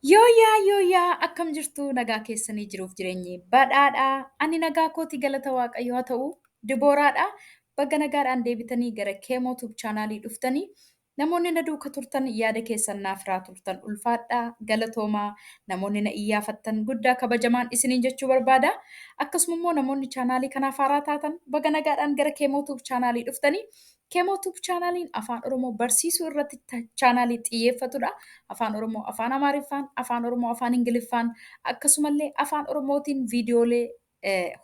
Yooyaa akkam jirtu nagaa keessanii jiruuf jireenyi badhaadhaa. Ani nagaa kooti galata waaqayyoo haa ta'u dibooraadha. Baga nagaadhaan deebitanii gara Kemo Tube chaanaalii dhuftanii namoonni na duuka turtan yaada keessan naaf irraa turtan ulfaadhaa galatoomaa namoonni na iyyaafattan guddaa kabajamaan isiniin jechuu barbaada. Akkasuma immoo namoonni chaanaalii kanaaf haaraa taatan baga nagaadhaan gara Kemo Tube chaanaalii dhuftanii Kemo Tube chaanaaliin afaan Oromoo barsiisuu irratti chaanaalii xiyyeeffatudha. Afaan Oromoo, Afaan Amaariffaan, Afaan Oromoo, Afaan Ingiliffaan akkasumallee Afaan Oromootiin viidiyoolee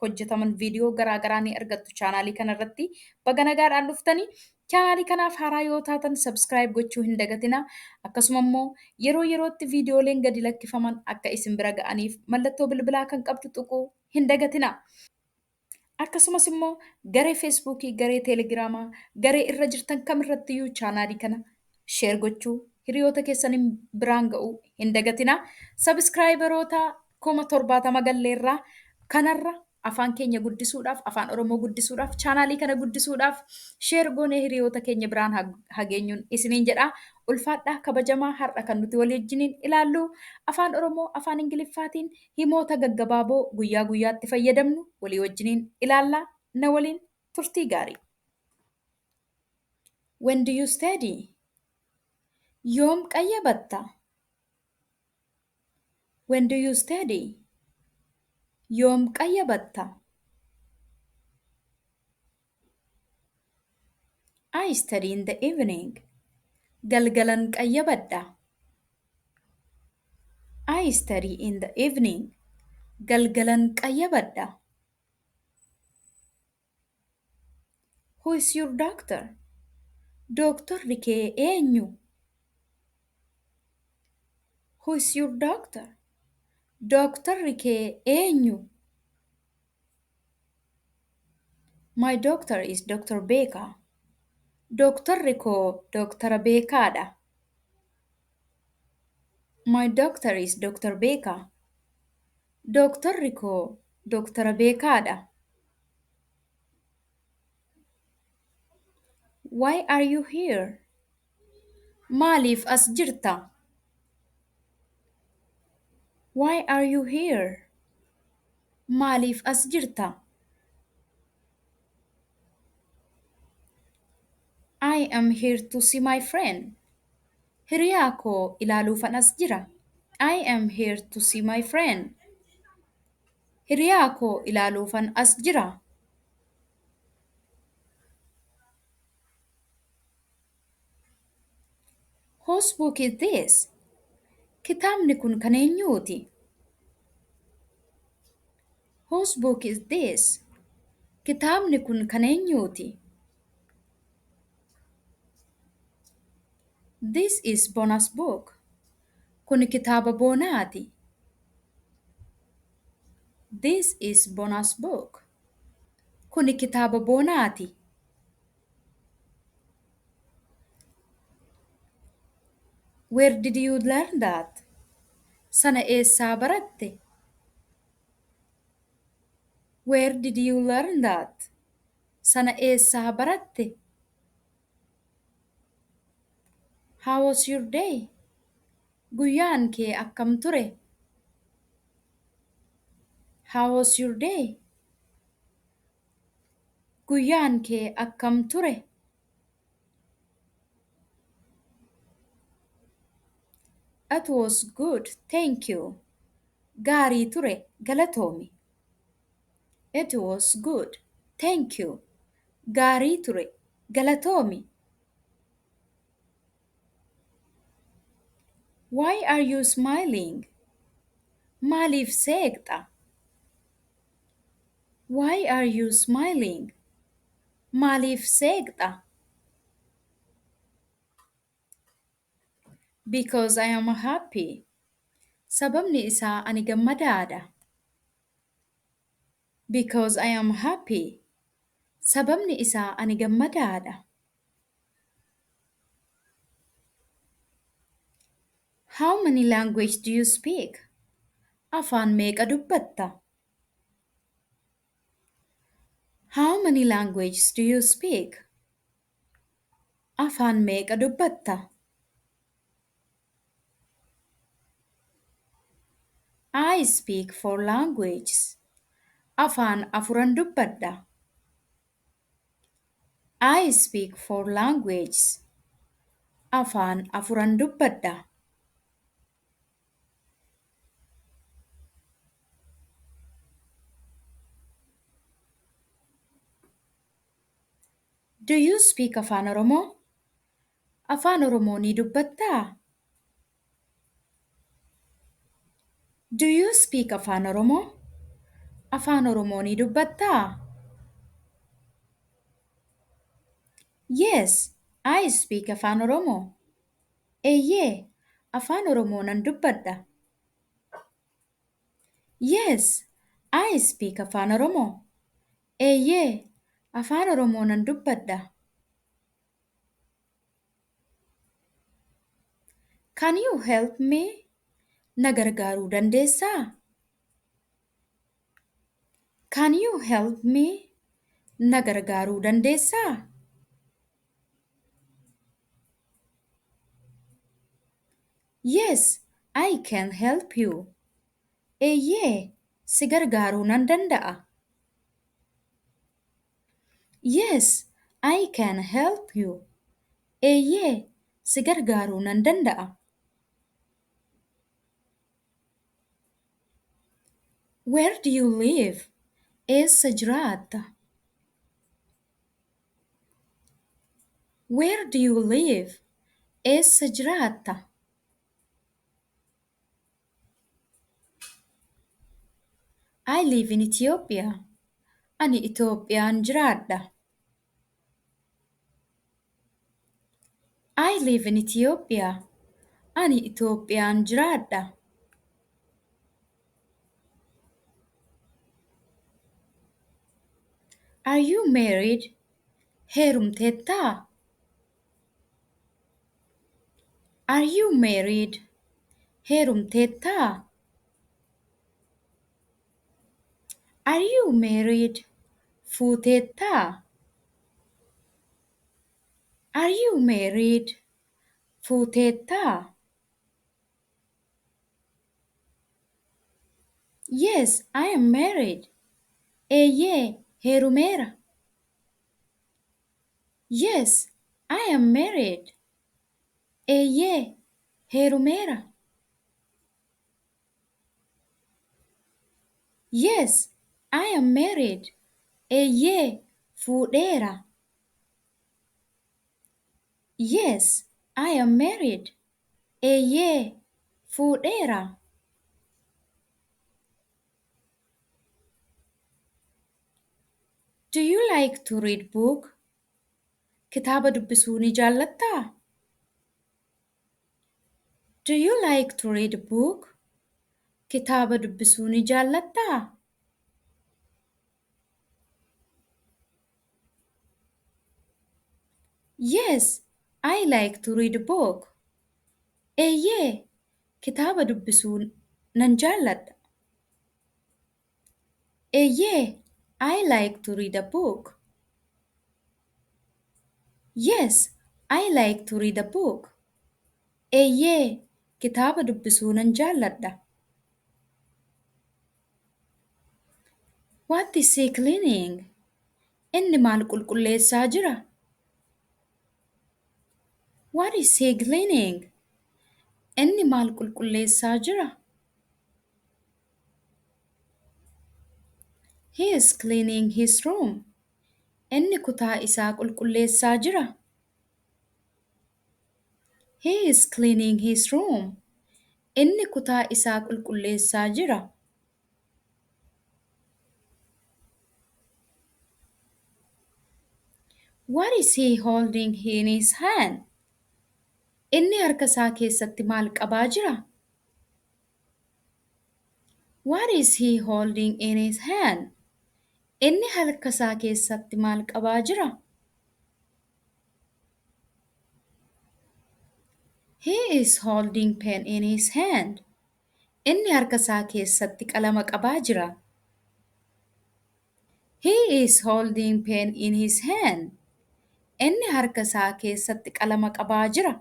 hojjetaman viidiyoo garaagaraa ni argattu chaanaalii kanarratti. Baga nagaadhaan dhuftanii chaanaalii kanaaf haaraa yoo taatan sabskiraayib gochuu hin dagatina. Akkasuma immoo yeroo yerootti viidiyooleen gadi lakkifaman akka isin bira ga'aniif mallattoo bilbilaa kan qabdu tuquu hin dagatina. Akkasumas immoo garee feesbuukii, garee teelegiraamaa, garee irra jirtan kamirrattiyyuu chaanaalii kana sheer gochuu hiriyoota keessaniin biraan ga'uu hin dagatina. Sabskraayibaroota 70,000 galleerraa kanarra afaan keenya guddisuudhaaf, afaan Oromoo guddisuudhaaf, chaanaalii kana guddisuudhaaf sheer goonee hiriyoota keenya biraan hageenyuun isiniin jedha. Ulfaadhaa kabajamaa har'a kan nuti walii wajjiniin ilaallu afaan Oromoo, afaan Ingiliffaatiin himoota gaggabaaboo guyyaa guyyaatti fayyadamnu walii wajjiniin ilaallaa na waliin turtii gaarii. When do you study? Yoom qayyabatta? When do you study? Yoom qayyabatta? I study in the evening. Galgalan qayyabadha. I study in the evening. Galgalan qayyabadha. Who is your doctor? Doktorri kee eenyu? Who is your doctor? Doktorri kee eenyu? My doctor is Dr. Beka. Doktorri koo Doktara Beekaadha. My doctor is Dr. Beka. Doktorri koo Doktara Beekaadha. Why are you here? Maaliif as jirta? Why are you here? Maaliif as jirta? I am here to see my friend. Hiriyaa koo ilaaluufan as jira. I am here to see my friend. Hiriyaa koo ilaaluufan as jira. Whose book is this? Kitaabni kun kan eenyuuti? Whose book is this? Kitaabni kun kan eenyuuti? This is Bona's book. Kun kitaaba Boonaati. This is Bona's book. Kun kitaaba Boonaati. Where did you learn that? Sana eessaa baratte? Where did you learn that? Sana eessaa baratte? How was your day? Guyyaan kee akkam ture? How was your day? Guyyaan kee akkam ture? It was good, thank you. Gaarii ture, galatoomi. It was good, thank you. Gaarii ture, galatoomi. Why are you smiling? Maaliif seeqxa? Why are you smiling? Maaliif seeqxa? Because I am happy. Sababni isaa ani gammadaadha. Because I am happy. Sababni isaa ani gammadaadha. How many languages do you speak? Afaan meeqa dubbatta? How many languages do you speak? Afaan meeqa dubbatta? I speak four languages. Afaan afuran dubbadha. I speak four languages. Afaan afuran dubbadha. Do you speak Afaan Oromo? Afaan Oromoo ni dubbattaa? Do you speak Afaan Oromo? Afaan Oromoo ni dubbattaa? Yes, I speak Afaan Oromo. Eeyyee, Afaan Oromoo nan dubbadha. Yes, I speak Afaan Oromo. Eeyyee, Afaan Oromoo nan dubbadha. Can you help me? Na gargaaruu dandeessaa? Can you help me? Na gargaaruu dandeessaa? Yes, I can help you. Eeyyee, si gargaaruu nan danda'a. Yes, I can help you. Eeyyee, si gargaaruu nan danda'a. Where do you live? Eessa jiraatta? Where do you live? Eessa jiraatta? I live in Ethiopia. Ani Itoophiyaan jiraadha. I live in Ethiopia. Ani Itoophiyaan jiraadha. Are you married? Heerumteettaa? Are you married? Heerumteettaa? Are you married? Fuuteettaa? Are you married? Fuuteettaa? Yes, I am married. Eeyyee, heerumeera. Yes, I am married. Eeyyee, heerumeera. Yes, I am married. Eeyyee, fuudheera. Yes, I am married. Eeyyee, fuudheera. Do you like to read book? Kitaaba dubbisuu ni jaallattaa? Do you like to read a book? Kitaaba dubbisuu ni jaallattaa? Yes, I like to read a book. Eeyyee, kitaaba dubbisuu nan jaalladha. Eeyyee, I like to read a book. Yes, I like to read a book. Eeyyee, kitaaba dubbisuu nan jaalladha. What is he cleaning? Inni maal qulqulleessaa jira? What is he cleaning? Inni maal qulqulleessaa jira? He is cleaning his room. Inni kutaa isaa qulqulleessaa jira? He is cleaning his room. Inni kutaa isaa qulqulleessaa jira? What is he holding in his hand? Inni harka isaa keessatti maal qabaa jira? What is he holding in his hand? Inni harka isaa keessatti maal qabaa jira? He is holding pen in his hand. Inni harka isaa keessatti qalama qabaa jira. He is holding pen in his hand. Inni harka isaa keessatti qalama qabaa jira.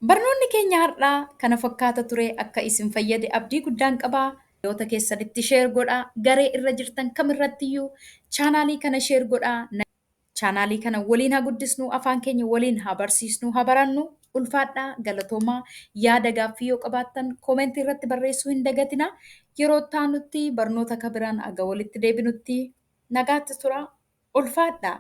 Barnoonni keenya har'aa kana fakkaata ture akka isin fayyade abdii guddaan qabaa. Hiriyoota keessanitti sheer godhaa. Garee irra jirtan kamirrattiyyuu chaanaalii kana sheer godhaa. Chaanaalii kana waliin haa guddisnu, afaan keenya waliin haa barsiisnu, haa barannu. Ulfaadhaa galatoomaa yaada gaaffii yoo qabaattan koomentii irratti barreessuu hin dagatinaa. Yeroo taanutti barnoota kabiraan aga walitti deebinutti nagaatti tura. Ulfaadhaa.